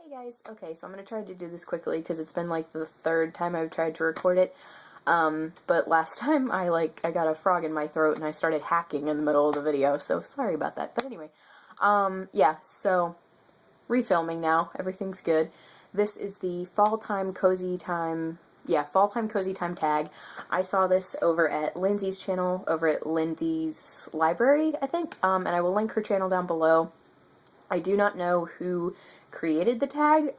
Hey guys, okay, so I'm gonna try to do this quickly because it's been like the third time I've tried to record it. But last time I got a frog in my throat and I started hacking in the middle of the video, so sorry about that. But anyway, yeah, so refilming now, everything's good. This is the Fall Time Cozy Time, yeah, Fall Time Cozy Time tag. I saw this over at Lindsay's channel, over at Lindsay's Library, I think, and I will link her channel down below. I do not know who created the tag,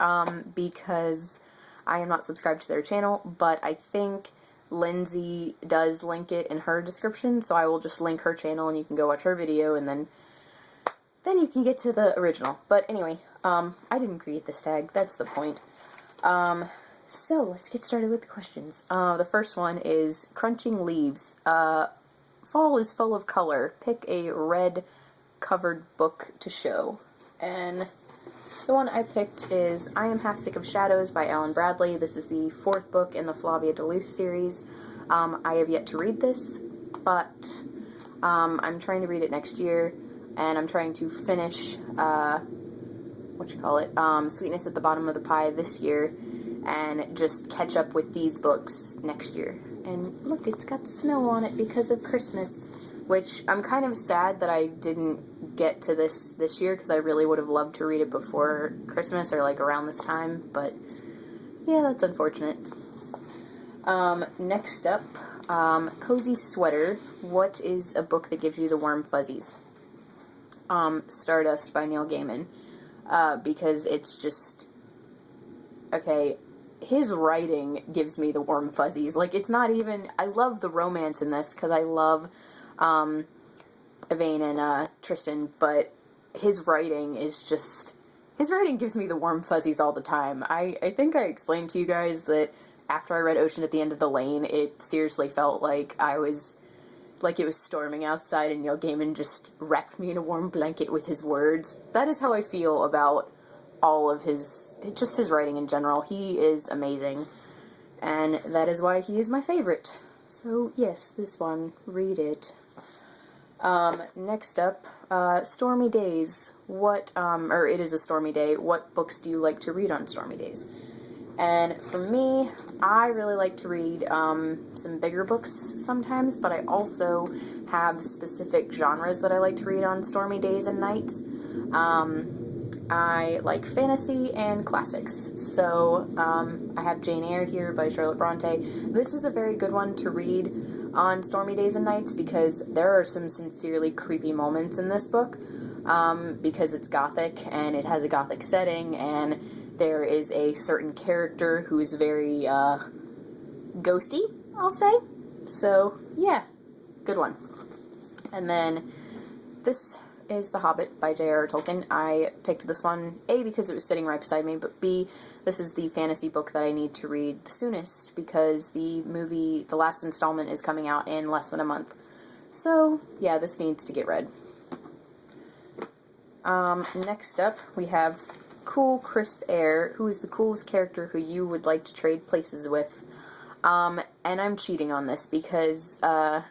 because I am not subscribed to their channel, but I think Lindsay does link it in her description, so I will just link her channel and you can go watch her video and then you can get to the original. But anyway, I didn't create this tag, that's the point. So let's get started with the questions. The first one is Crunching Leaves. Fall is full of color. Pick a red covered book to show. And the one I picked is I Am Half Sick of Shadows by Alan Bradley. This is the fourth book in the Flavia de Luce series. I have yet to read this, but I'm trying to read it next year, and I'm trying to finish, Sweetness at the Bottom of the Pie this year, and just catch up with these books next year. And look, it's got snow on it because of Christmas, which I'm kind of sad that I didn't get to this year, because I really would have loved to read it before Christmas, or like around this time, but yeah, that's unfortunate. Next up, Cozy Sweater. What is a book that gives you the warm fuzzies? Stardust by Neil Gaiman, because it's just, okay, his writing gives me the warm fuzzies. Like, it's not even, I love the romance in this, because I love, Yvain and, Tristan, but his writing is just, his writing gives me the warm fuzzies all the time. I think I explained to you guys that after I read Ocean at the End of the Lane, it seriously felt like I was, like it was storming outside and Neil Gaiman just wrapped me in a warm blanket with his words. That is how I feel about all of his, just his writing in general. He is amazing, and that is why he is my favorite. So yes, this one, read it. Next up, Stormy Days. It is a stormy day. What books do you like to read on stormy days? And for me, I really like to read some bigger books sometimes, but I also have specific genres that I like to read on stormy days and nights. I like fantasy and classics. So I have Jane Eyre here by Charlotte Bronte. This is a very good one to read on stormy days and nights, because there are some sincerely creepy moments in this book, because it's gothic and it has a gothic setting, and there is a certain character who is very ghosty, I'll say. So yeah, good one. And then this is The Hobbit by J.R.R. Tolkien. I picked this one, A, because it was sitting right beside me, but B, this is the fantasy book that I need to read the soonest, because the movie, the last installment, is coming out in less than a month. So, yeah, this needs to get read. Next up, we have Cool Crisp Air. Who is the coolest character who you would like to trade places with? And I'm cheating on this, because, I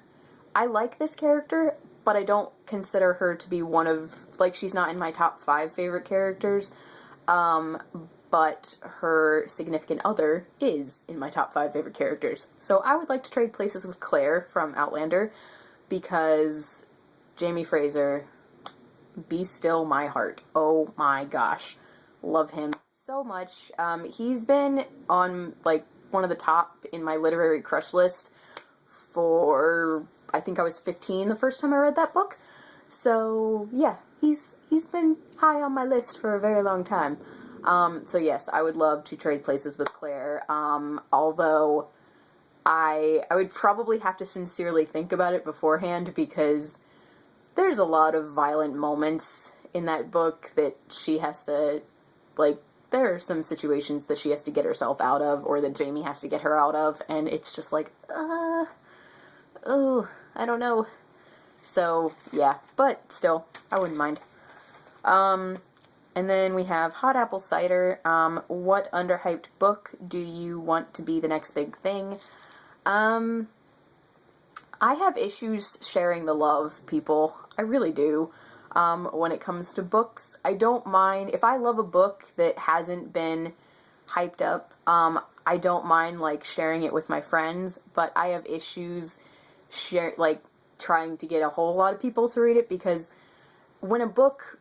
like this character, but I don't consider her to be one of, like, she's not in my top 5 favorite characters, but her significant other is in my top 5 favorite characters. So I would like to trade places with Claire from Outlander, because Jamie Fraser, be still my heart. Oh my gosh. Love him so much. He's been on, like, one of the top in my literary crush list for, I think I was 15 the first time I read that book. So yeah, he's been high on my list for a very long time. So yes, I would love to trade places with Claire. Although I would probably have to sincerely think about it beforehand, because there's a lot of violent moments in that book that she has to, like, there are some situations that she has to get herself out of, or that Jamie has to get her out of, and it's just like, oh, I don't know. So, yeah, but still, I wouldn't mind. And then we have Hot Apple Cider. What underhyped book do you want to be the next big thing? I have issues sharing the love, people. I really do. when it comes to books. I don't mind, if I love a book that hasn't been hyped up, I don't mind, like, sharing it with my friends, but I have issues trying to get a whole lot of people to read it, because when a book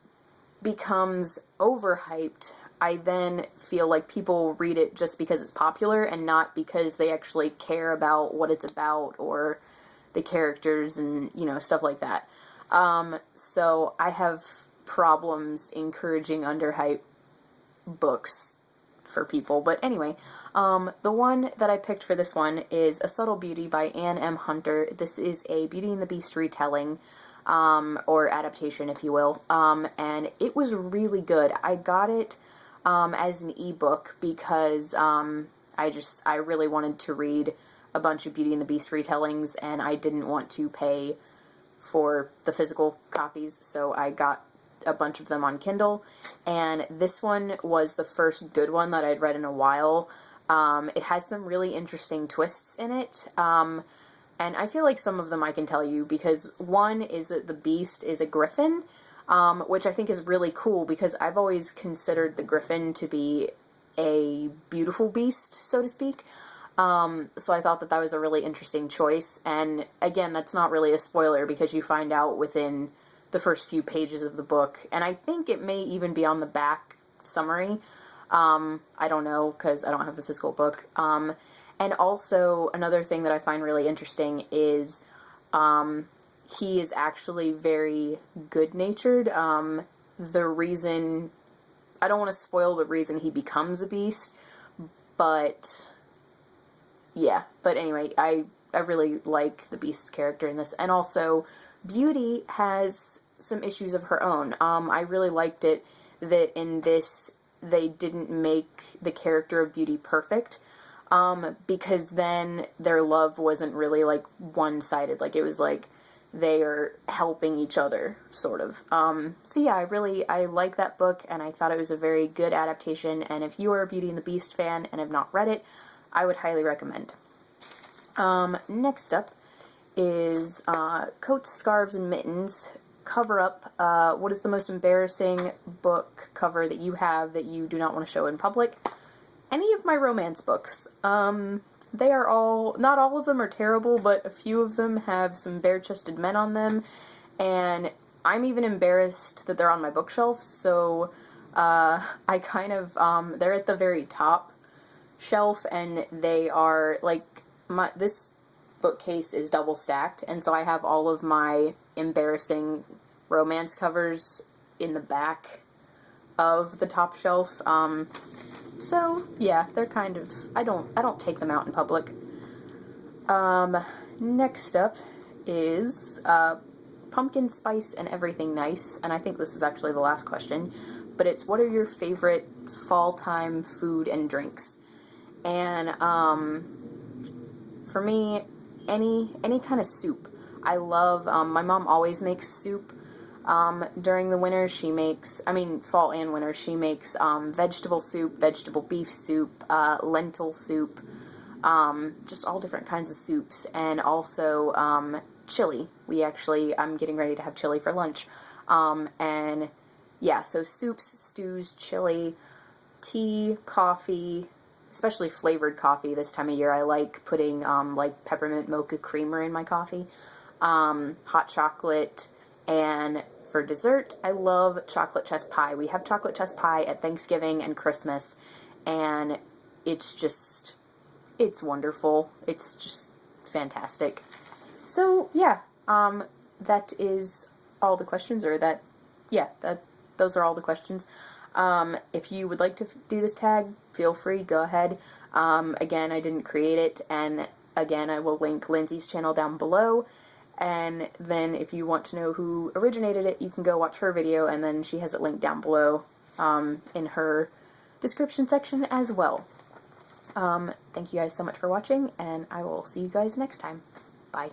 becomes overhyped, I then feel like people read it just because it's popular and not because they actually care about what it's about or the characters and, you know, stuff like that. So I have problems encouraging underhyped books for people. But anyway, the one that I picked for this one is A Subtle Beauty by Anne M. Hunter. This is a Beauty and the Beast retelling, or adaptation, if you will, and it was really good. I got it as an ebook because I really wanted to read a bunch of Beauty and the Beast retellings, and I didn't want to pay for the physical copies, so I got a bunch of them on Kindle, and this one was the first good one that I'd read in a while. It has some really interesting twists in it, and I feel like some of them I can tell you, because one is that the Beast is a griffin, which I think is really cool, because I've always considered the griffin to be a beautiful beast, so to speak. So I thought that that was a really interesting choice, and again, that's not really a spoiler, because you find out within the first few pages of the book, and I think it may even be on the back summary. I don't know, because I don't have the physical book. And also, another thing that I find really interesting is, he is actually very good-natured. The reason, I don't want to spoil the reason he becomes a beast, but, yeah. But anyway, I really like the Beast's character in this, and also, Beauty has some issues of her own. I really liked it that in this, they didn't make the character of Beauty perfect, because then their love wasn't really, like, one-sided. Like, it was like, they are helping each other, sort of. So yeah, I like that book, and I thought it was a very good adaptation, and if you are a Beauty and the Beast fan and have not read it, I would highly recommend. Next up is, Coats, Scarves, and Mittens. Cover Up. What is the most embarrassing book cover that you have that you do not want to show in public? Any of my romance books. They are all, not all of them are terrible, but a few of them have some bare-chested men on them, and I'm even embarrassed that they're on my bookshelf, so, I kind of, they're at the very top shelf, and they are, like, this bookcase is double stacked, and so I have all of my embarrassing romance covers in the back of the top shelf. So yeah, they're kind of, I don't take them out in public. Next up is Pumpkin Spice and Everything Nice, and I think this is actually the last question, but it's, what are your favorite fall time food and drinks? And for me, any kind of soup. I love, my mom always makes soup during the winter. She makes, fall and winter, she makes vegetable soup, vegetable beef soup, lentil soup, just all different kinds of soups, and also chili. I'm getting ready to have chili for lunch. And yeah, so soups, stews, chili, tea, coffee, especially flavored coffee this time of year. I like putting, like, peppermint mocha creamer in my coffee, hot chocolate, and for dessert, I love chocolate chess pie. We have chocolate chess pie at Thanksgiving and Christmas, and it's wonderful. It's just fantastic. So, yeah, that is all the questions, or those are all the questions. If you would like to do this tag, feel free, go ahead. Again, I didn't create it, and again, I will link Lindsay's channel down below, and then if you want to know who originated it, you can go watch her video, and then she has it linked down below, in her description section as well. Thank you guys so much for watching, and I will see you guys next time. Bye.